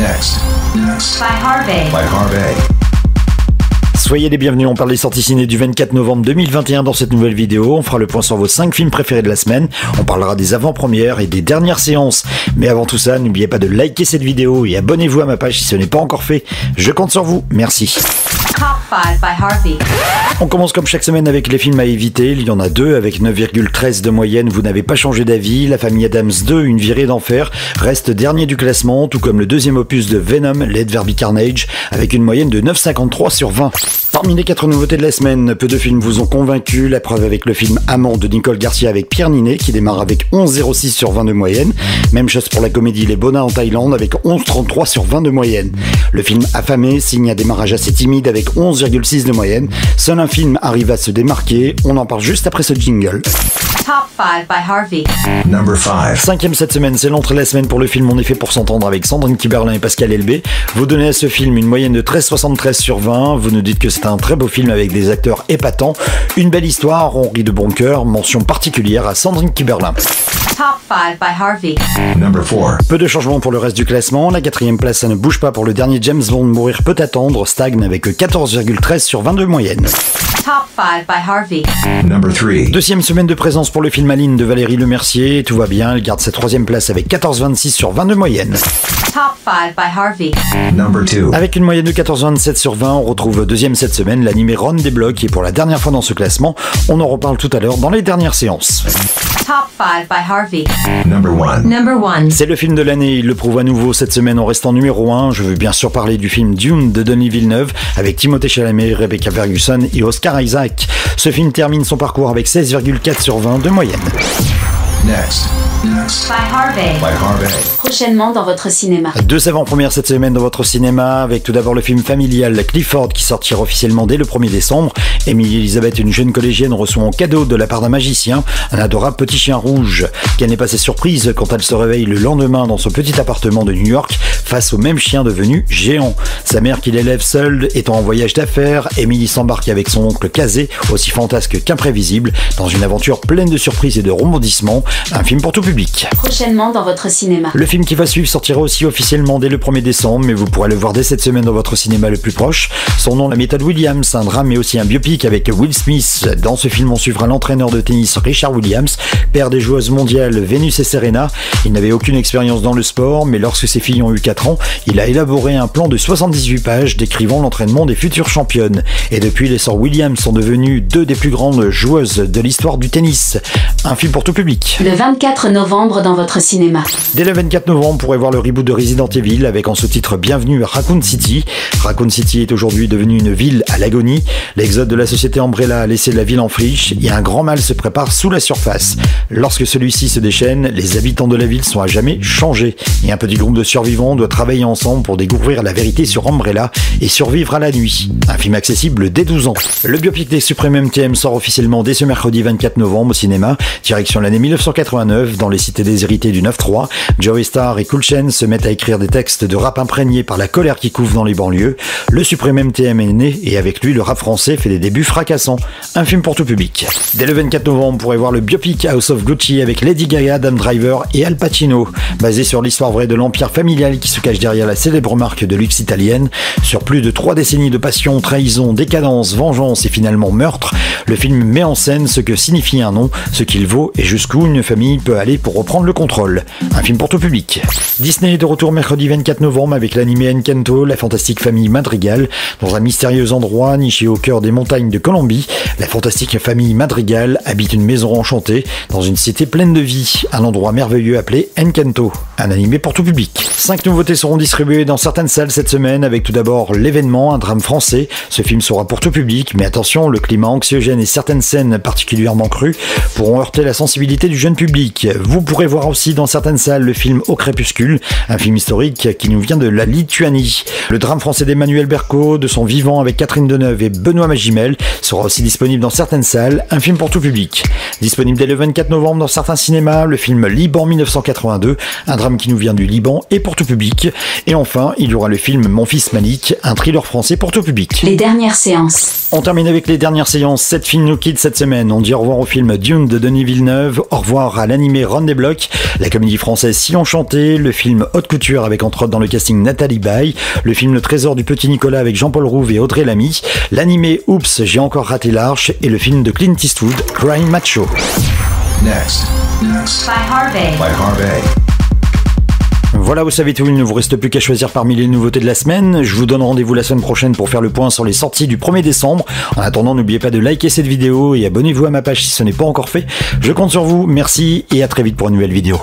Next. By Harvey. Soyez les bienvenus, on parle des sorties ciné du 24 novembre 2021 dans cette nouvelle vidéo. On fera le point sur vos 5 films préférés de la semaine. On parlera des avant-premières et des dernières séances. Mais avant tout ça, n'oubliez pas de liker cette vidéo et abonnez-vous à ma page si ce n'est pas encore fait. Je compte sur vous, merci. Top 5 by Harvey. On commence comme chaque semaine avec les films à éviter. Il y en a 2 avec 9,13 de moyenne. Vous n'avez pas changé d'avis. La famille Adams 2, Une virée d'enfer, reste dernier du classement, tout comme le deuxième opus de Venom, Let There Be Carnage, avec une moyenne de 9,53 sur 20. Parmi les 4 nouveautés de la semaine, peu de films vous ont convaincu. La preuve avec le film Amant de Nicole Garcia avec Pierre Ninet, qui démarre avec 11,06 sur 20 de moyenne. Même chose pour la comédie Les Bonas en Thaïlande avec 11,33 sur 20 de moyenne. Le film Affamé signe un démarrage assez timide avec 11,6 de moyenne. Seul un film arrive à se démarquer. On en parle juste après ce jingle. Top 5 by Harvey. Number 5. 5e cette semaine, c'est l'entrée de la semaine pour le film On est fait pour s'entendre avec Sandrine Kiberlin et Pascal Elbé. Vous donnez à ce film une moyenne de 13,73 sur 20. Vous nous dites que c'est un très beau film avec des acteurs épatants. Une belle histoire, on rit de bon cœur. Mention particulière à Sandrine Kiberlin. Top 5 by Harvey. Number 4. Peu de changements pour le reste du classement. La 4e place, ça ne bouge pas pour le dernier James Bond. Mourir peut attendre, stagne avec 14,13 sur 22 moyenne. Top 5 by Harvey. Number 3. 2e semaine de présence pour le film Aline de Valérie Lemercier. Tout va bien, elle garde sa 3e place avec 14,26 sur 22 moyenne. Top 5 by Harvey. Number 2. Avec une moyenne de 14,27 sur 20, on retrouve 2e cette semaine l'animé Ron des Blocs qui est pour la dernière fois dans ce classement. On en reparle tout à l'heure dans les dernières séances. Top 5 by Harvey. Number 1. Number 1. C'est le film de l'année, il le prouve à nouveau cette semaine en restant numéro 1. Je veux bien sûr parler du film Dune de Denis Villeneuve avec Timothée Chalamet, Rebecca Ferguson et Oscar Isaac. Ce film termine son parcours avec 16,4 sur 20 de moyenne. Next. By Harvey. By Harvey. Prochainement dans votre cinéma. 2 avant-premières cette semaine dans votre cinéma, avec tout d'abord le film familial Clifford qui sortira officiellement dès le 1er décembre. Émilie Elisabeth, une jeune collégienne, reçoit en cadeau de la part d'un magicien un adorable petit chien rouge. Quelle n'est pas sa surprise quand elle se réveille le lendemain dans son petit appartement de New York face au même chien devenu géant. Sa mère qui l'élève seule étant en voyage d'affaires, Émilie s'embarque avec son oncle Kazé, aussi fantasque qu'imprévisible, dans une aventure pleine de surprises et de rebondissements. Un film pour tout public. Prochainement dans votre cinéma. Le film qui va suivre sortira aussi officiellement dès le 1er décembre, mais vous pourrez le voir dès cette semaine dans votre cinéma le plus proche. Son nom, La méthode Williams, un drame mais aussi un biopic avec Will Smith. Dans ce film, on suivra l'entraîneur de tennis Richard Williams, père des joueuses mondiales Venus et Serena. Il n'avait aucune expérience dans le sport, mais lorsque ses filles ont eu 4 ans, il a élaboré un plan de 78 pages décrivant l'entraînement des futures championnes. Et depuis, les sœurs Williams sont devenues 2 des plus grandes joueuses de l'histoire du tennis. Un film pour tout public. Le 24 novembre dans votre cinéma. Dès le 24 novembre, on pourrait voir le reboot de Resident Evil avec en sous-titre Bienvenue à Raccoon City. Raccoon City est aujourd'hui devenue une ville à l'agonie. L'exode de la société Umbrella a laissé la ville en friche et un grand mal se prépare sous la surface. Lorsque celui-ci se déchaîne, les habitants de la ville sont à jamais changés et un petit groupe de survivants doit travailler ensemble pour découvrir la vérité sur Umbrella et survivre à la nuit. Un film accessible dès 12 ans. Le biopic des Supreme MTM sort officiellement dès ce mercredi 24 novembre au cinéma. Direction l'année 1989 dans les cités déshérités du 9-3. Joey Starr et Cool Chain se mettent à écrire des textes de rap imprégnés par la colère qui couve dans les banlieues. Le Supreme MTM est né et avec lui le rap français fait des débuts fracassants. Un film pour tout public. Dès le 24 novembre, on pourrait voir le biopic House of Gucci avec Lady Gaga, Adam Driver et Al Pacino. Basé sur l'histoire vraie de l'empire familial qui se cache derrière la célèbre marque de luxe italienne. Sur plus de 3 décennies de passion, trahison, décadence, vengeance et finalement meurtre, le film met en scène ce que signifie un nom, ce qu'il vaut et jusqu'où une famille peut aller pour reprendre le contrôle. Un film pour tout public. Disney est de retour mercredi 24 novembre avec l'animé Encanto, la fantastique famille Madrigal. Dans un mystérieux endroit niché au cœur des montagnes de Colombie, la fantastique famille Madrigal habite une maison enchantée dans une cité pleine de vie, un endroit merveilleux appelé Encanto, un animé pour tout public. 5 nouveautés seront distribuées dans certaines salles cette semaine avec tout d'abord L'événement, un drame français. Ce film sera pour tout public, mais attention, le climat anxiogène et certaines scènes particulièrement crues pourront heurter la sensibilité du jeune public. Vous pourrez voir aussi dans certaines salles le film Au crépuscule, un film historique qui nous vient de la Lituanie. Le drame français d'Emmanuel Berco, de son vivant avec Catherine Deneuve et Benoît Magimel, sera aussi disponible dans certaines salles, un film pour tout public. Disponible dès le 24 novembre dans certains cinémas, le film Liban 1982, un drame qui nous vient du Liban et pour tout public. musique. Et enfin, il y aura le film Mon fils Malik, un thriller français pour tout public. Les dernières séances. On termine avec les dernières séances. 7 films nous quittent cette semaine. On dit au revoir au film Dune de Denis Villeneuve, au revoir à l'animé Ron des Blocs, la comédie française Si on chantait, le film Haute Couture avec entre autres dans le casting Nathalie Baye, le film Le Trésor du Petit Nicolas avec Jean-Paul Rouve et Audrey Lamy, l'animé Oups, j'ai encore raté l'arche et le film de Clint Eastwood, Crying Macho. Next. By Harvey. By Harvey. Voilà, vous savez tout, il ne vous reste plus qu'à choisir parmi les nouveautés de la semaine. Je vous donne rendez-vous la semaine prochaine pour faire le point sur les sorties du 1er décembre. En attendant, n'oubliez pas de liker cette vidéo et abonnez-vous à ma page si ce n'est pas encore fait. Je compte sur vous, merci et à très vite pour une nouvelle vidéo.